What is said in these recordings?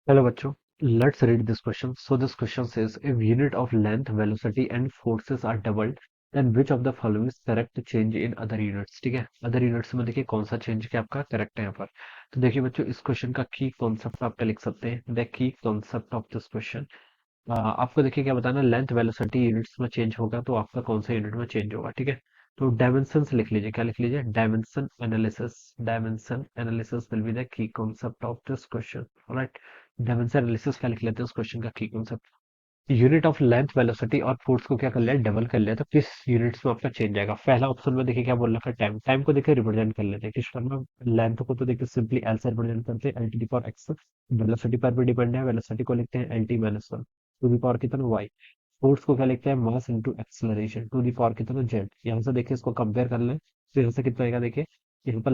Hello बच्चों, let's read this question. So this question says if unit of length, velocity and forces are doubled, then which of the following is correct to change in other units? ठीक है, other units में देखिए कौन सा change क्या आपका correct है यहाँ पर। तो देखिए बच्चों, इस क्वेश्चन का की कॉन्सेप्ट आप क्या लिख सकते हैं, the key concept of this question. आपको देखिए क्या बताना, लेंथ वेलोसिटी यूनिट्स में चेंज होगा तो आपका कौन सा यूनिट में चेंज होगा। ठीक है, तो डायमेंशंस लिख लीजिए, क्या लिख लीजिए, dimension analysis. Dimension analysis will be the key concept of this question. Right, dimension analysis क्या लिख लेते हैं उस क्वेश्चन का की concept. Unit of length velocity और फोर्स को क्या कर लिया, डबल कर लिया, तो किस यूनिट्स में आपका चेंज आएगा। पहला ऑप्शन में देखिए क्या बोल रखा है, टाइम। टाइम को देखिए रिप्रेजेंट कर लेते हैं किस टर्म में, लेंथ को तो देखिए सिंपली एल से रिप्रेजेंट करते हैं, L to the power X. Velocity पर भी डिपेंड है, वेलोसिटी को लिखते हैं L T minus one to the power कितना वाई। फोर्स को क्या लिखते हैं, mass into acceleration to the power कितना जेड। यहाँ से देखिए इसको कंपेयर कर लें तो यहाँ से कितना आएगा, देखिए यहाँ पर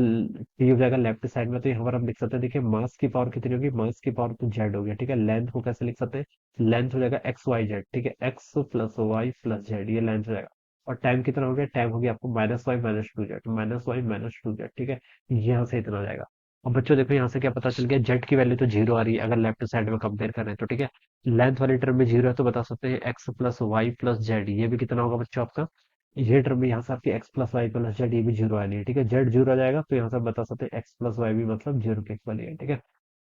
टी हो जाएगा लेफ्ट साइड में, तो यहाँ पर हम लिख सकते हैं, देखिए मास की पावर कितनी होगी, मास की पावर तो जेड हो गया। ठीक है, लेंथ को कैसे लिख सकते हैं, लेंथ हो जाएगा एक्स वाई जेड। ठीक है, X plus Y plus Z, ये लेंथ हो जाएगा। और टाइम कितना हो गया, टाइम हो गया आपको minus Y minus two Z, minus Y minus two Z. ठीक है, यहाँ से इतना हो जाएगा। अब बच्चों देखो यहाँ से क्या पता चल गया, जेड की वैल्यू तो जीरो आ रही है अगर लेफ्ट साइड में कंपेयर करें तो। ठीक है, लेंथ वाली टर्म में जीरो है तो बता सकते हैं X plus Y plus Z, ये भी कितना होगा बच्चों आपका, ये टर्म में यहाँ से आपकी X plus Y plus Z, ये भी जीरो आनी है। ठीक है, जेड जीरो आ जाएगा तो यहाँ से बता सकते हैं एक्स प्लस वाई भी मतलब जीरो के इक्वल ही है। ठीक है,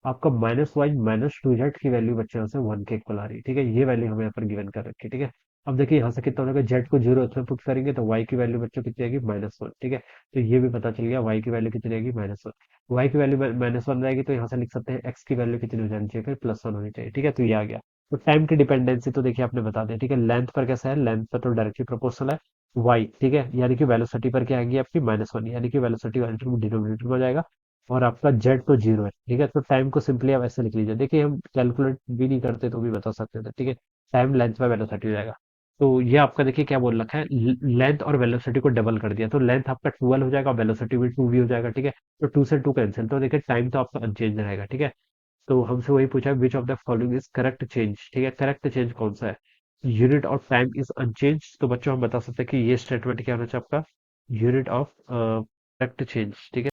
आपका minus Y minus two Z की वैल्यू बच्चे यहाँ से वन के इक्वल आ रही है। ठीक है, ये वैल्यू हमें यहाँ पर गिवन कर रखी है। ठीक है, अब देखिए यहाँ से कितना हो जाएगा, जेड को जीरो इसमें पुट करेंगे तो वाई की वैल्यू बच्चों कितनी आएगी, माइनस वन। ठीक है, तो ये भी पता चल गया वाई की वैल्यू कितनी आएगी, माइनस वन। वाई की वैल्यू माइनस वन रहेगी तो यहाँ से लिख सकते हैं एक्स की वैल्यू कितनी हो जानी चाहिए, फिर प्लस वन होनी चाहिए। ठीक है, तो ये आ गया। तो टाइम की डिपेंडेंसी तो देखिए आपने बता दिया। ठीक है, लेंथ पर कैसा है, लेंथ पर तो डायरेक्टली प्रोपोर्शनल है वाई। ठीक है, यानी कि वेलोसिटी पर क्या आएगी आपकी, माइनस वन, यानी कि वेलोसिटी वाली डिनोमिनेटर में हो जाएगा। और आपका जेड तो जीरो है। ठीक है, तो टाइम को सिंपली आप ऐसे लिख लीजिए, देखिए हम कैलकुलेट भी नहीं करते तो भी बता सकते थे। ठीक है, टाइम लेंथ बाय वेलोसिटी हो जाएगा। तो ये आपका देखिए क्या बोल रखा है, लेंथ और वेलोसिटी को डबल कर दिया तो लेंथ आपका 12 हो जाएगा, वेलोसिटी भी 2 भी हो जाएगा। ठीक है, तो 2 से 2 कैंसिल, तो देखिए टाइम तो आपका अनचेंज रहेगा। ठीक है, तो हमसे वही पूछा which of the following is correct change. ठीक है, करेक्ट चेंज कौन सा है, unit of time is unchange, तो बच्चों हम बता सकते हैं कि ये स्टेटमेंट क्या होना चाहिए आपका, यूनिट ऑफ करेक्ट चेंज। ठीक है,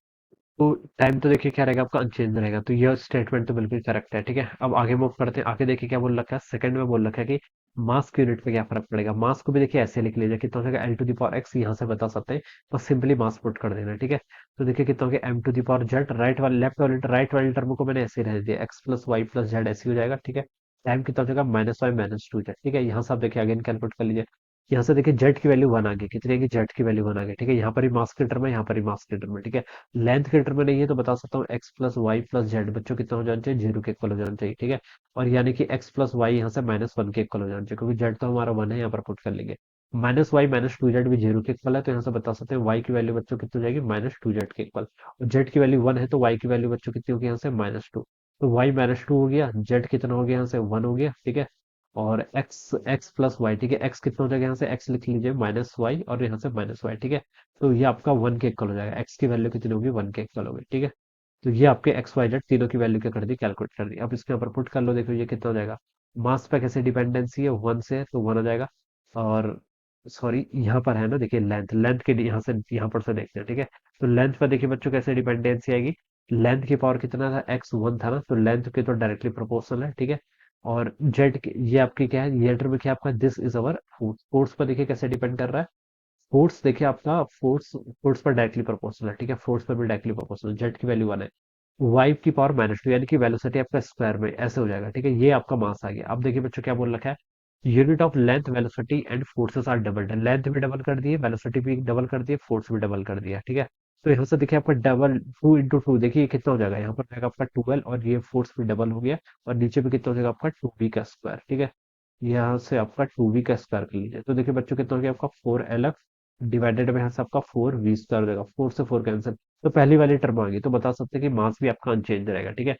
तो टाइम तो देखिए क्या रहेगा आपका, अनचेंज रहेगा, तो यह स्टेटमेंट तो बिल्कुल करेक्ट है। ठीक है, अब आगे मूव करते हैं, आगे देखिए क्या बोल रखा है, सेकंड में बोल रखा है कि मास के यूनिट पे क्या फर्क पड़ेगा। मास को भी देखिए ऐसे लिख लीजिए, कितना हो जाएगा L to the power X, यहाँ से बता सकते हैं, बस सिंपली मास पुट कर देना है। ठीक है, तो देखिए कितना हो गया M to the power Z, right वाले टर्म को मैंने ऐसे ही रह दिया, X plus Y plus Z ऐसे ही हो जाएगा। ठीक है, टाइम कितना हो जाएगा minus Y minus two Z. ठीक है, यहाँ से आप देखिए अगेन कैलकुलेट कर लीजिए, यहाँ से देखिए जेड की वैल्यू वन आ गई, कितनी आएगी, जेड की वैल्यू वन आ गई। ठीक है, यहाँ पर ही मास के टर्म है, यहाँ पर ही मास के टर्म है। ठीक है, लेंथ के टर्म में नहीं है तो बता सकता हूँ X plus Y plus Z बच्चों कितना हो जाना चाहिए, जीरो के इक्वल हो जाना चाहिए। ठीक है, और यानी कि एक्स प्लस वाई यहाँ से माइनस वन के इक्वल हो जाना चाहिए, क्योंकि जेड तो हमारा वन है, यहाँ पर पुट कर लेंगे। Minus Y minus two Z भी जीरो के इक्वल है, तो यहाँ से बता सकते हैं वाई की वैल्यू बच्चों कितनी हो जाएगी, माइनस टू जेड के इक्वल। और जेड की वैल्यू वन है तो वाई की वैल्यू बच्चों कितनी होगी, यहाँ से माइनस टू। तो वाई माइनस टू हो गया, जेड कितना हो गया, यहाँ से वन हो गया। ठीक है, और एक्स एक्स प्लस वाई। ठीक है, एक्स कितना हो जाएगा, यहाँ से एक्स लिख लीजिए माइनस वाई और यहाँ से माइनस वाई। ठीक है, तो ये आपका वन के इक्वल हो जाएगा, एक्स की वैल्यू कितनी होगी, वन के इक्वल होगी। ठीक है, तो ये आपके एक्स वाई जेड तीनों की वैल्यू क्या कर दी, कैलकुलेट कर दी। अब इसके ऊपर पुट कर लो, देखो ये कितना हो जाएगा, मास पे कैसे डिपेंडेंसी है, वन से है तो वन हो जाएगा। और सॉरी यहाँ पर है ना, देखिए लेंथ, लेंथ के यहाँ से यहाँ पर से देखते हैं। ठीक है, तो लेंथ पर देखिए बच्चों कैसे डिपेंडेंसी आएगी, लेंथ की पावर कितना था, एक्स वन था ना, तो लेंथ के तो डायरेक्टली प्रोपोर्शनल है। ठीक है, और जेड ये आपकी क्या है, ये टर्म क्या है आपका, this is our force. Force पर देखिए कैसे डिपेंड कर रहा है, फोर्स देखिए आपका फोर्स, फोर्स पर डायरेक्टली प्रोपोर्शनल है। ठीक है, फोर्स पर भी डायरेक्टली प्रोपोर्शनल, जेड की वैल्यू वन है, वाई की पावर माइनस टू, यानी कि वेलोसिटी आपका स्क्वायर में ऐसे हो जाएगा। ठीक है, ये आपका मास आ गया। अब देखिए बच्चों क्या बोल रखा है, unit of length velocity and forces are doubled, length भी डबल कर दिए, वेलोसिटी भी डबल कर दिए, फोर्स भी डबल कर दिया। ठीक है, तो यहाँ से देखिए आपका डबल टू इंटू टू, देखिए ये कितना हो जाएगा, यहाँ पर जाएगा आपका ट्वेल्व और ये फोर्स भी डबल हो गया, और नीचे भी कितना हो जाएगा आपका टू बी का स्क्वायर। ठीक है, यहाँ से आपका टू बी का स्क्वायर कर लीजिए, तो देखिए बच्चों कितना हो गया आपका फोर एल एफ डिवाइडेड में यहाँ से आपका फोर वी स्क्वायर हो जाएगा, फोर से फोर कैंसिल, तो पहली वाली टर्म आ गई, तो बता सकते हैं कि मास भी आपका अनचेंज रहेगा। ठीक है,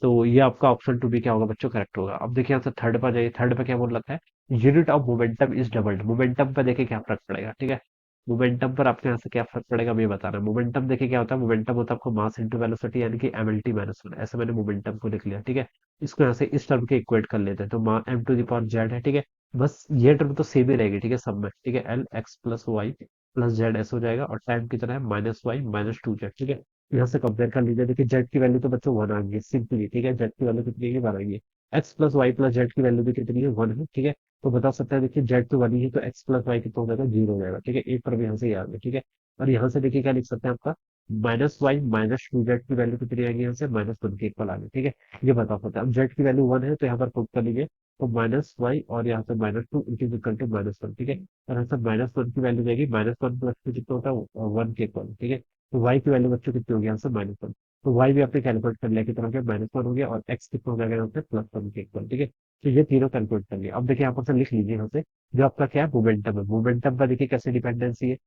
तो ये आपका ऑप्शन टू बी क्या होगा बच्चों, करेक्ट होगा। अब देखिए यहाँ से थर्ड पर जाइए, थर्ड पे क्या बोल रखा है, unit of momentum is doubled, momentum पे देखिए क्या फर्क पड़ेगा। ठीक है, मोमेंटम पर आपके यहाँ से क्या फर्क पड़ेगा मैं बता रहा हूँ। मोमेंटम देखिए क्या होता है, मोमेंटम होता है आपको मास इंटू वेलोसिटी, यानी कि M L T minus one, ऐसे मैंने मोमेंटम को लिख लिया। ठीक है, इसको यहाँ से इस टर्म के इक्वेट कर लेते हैं, तो M to the power Z है। ठीक है, बस ये टर्म तो सेम ही रहेगी। ठीक है, सब में। ठीक है, L X plus Y plus Z ऐसे हो जाएगा, और टाइम कितना है, minus Y minus two Z. ठीक है, यहाँ से कंपेयर कर लीजिए। देखिए जेड की वैल्यू तो बच्चों वन आ गई है सिंपली, ठीक है, जेड की वैल्यू कितनी है, वन आ गई है। X plus Y plus Z की वैल्यू भी कितनी है, वन है, ठीक है। तो बता सकते हैं देखिए जेड तो वन ही है, तो एक्स प्लस वाई कितना हो जाएगा, जीरो हो जाएगा, ठीक है, एक पर भी यहाँ से याद है, ठीक है। और यहाँ से देखिए क्या लिख सकते हैं आपका, minus Y minus two Z की वैल्यू कितनी आएगी, यहाँ से माइनस वन के इक्वल आ गई, ठीक है। ये बता सकते हैं। अब जेड की वैल्यू वन है तो यहाँ पर पुट कर लीजिए, तो माइनस वाई और यहाँ से minus two it equal to minus one, ठीक है। और यहाँ से माइनस वन की वैल्यू जाएगी, माइनस वन प्लस टू कितना होता है, वन के इक्वल, ठीक है। तो वाई की वैल्यू बच्चों कितनी होगी, यहाँ से माइनस वन। तो वाई भी आपने कैलकुलेट कर लिया, कितना हो गया, माइनस वन हो गया, और एक्स कितना हो जाएगा यहाँ से, प्लस वन के इक्वल, ठीक है। तो ये तीनों कैलकुलेट कर लिया। अब देखिए यहाँ पर से लिख लीजिए, यहाँ से जो आपका क्या है, मोमेंटम है। मोमेंटम का देखिए कैसे डिपेंडेंसी है,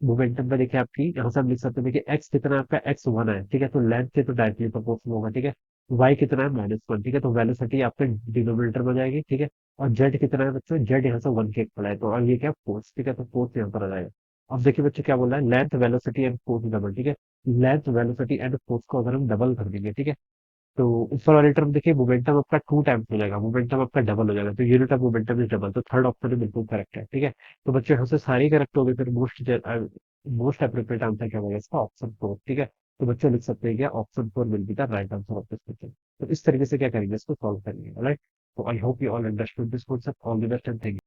मोमेंटम पे देखिए आपकी, यहाँ से हम लिख सकते हैं देखिए एक्स कितना है आपका, एक्स वन है, ठीक है, तो लेंथ के तो डायरेक्टली प्रोपोर्शनल होगा, ठीक है। वाई कितना है, माइनस वन, ठीक है, तो वेलोसिटी आपके डिनोमिनेटर में जाएगी, ठीक है। और जेड कितना है बच्चों, जेड यहाँ से वन के इक्वल है, तो और ये क्या फोर्स, ठीक है, तो फोर्स यहाँ पर आ जाएगा। अब देखिए बच्चों क्या बोल रहा है, length velocity and force double, ठीक है। लेंथ वेलोसिटी एंड फोर्स को अगर हम डबल कर देंगे, ठीक है, तो ऊपर वाले टर्म देखिए मोमेंटम आपका टू टाइम्स हो जाएगा, मोमेंटम आपका डबल हो जाएगा, तो unit of momentum is double, तो थर्ड ऑप्शन बिल्कुल करेक्ट है, ठीक है। तो बच्चे यहाँ से सारे करेक्ट हो गए, फिर मोस्ट अप्रोप्रिएट आंसर क्या होगा इसका, ऑप्शन फोर, ठीक है। तो बच्चे लिख सकते हैं क्या, option four will be the right answer of this question. तो इस तरीके से क्या करेंगे, इसको सॉल्व करेंगे, राइट। तो I hope you all understood this concept, all the best and thank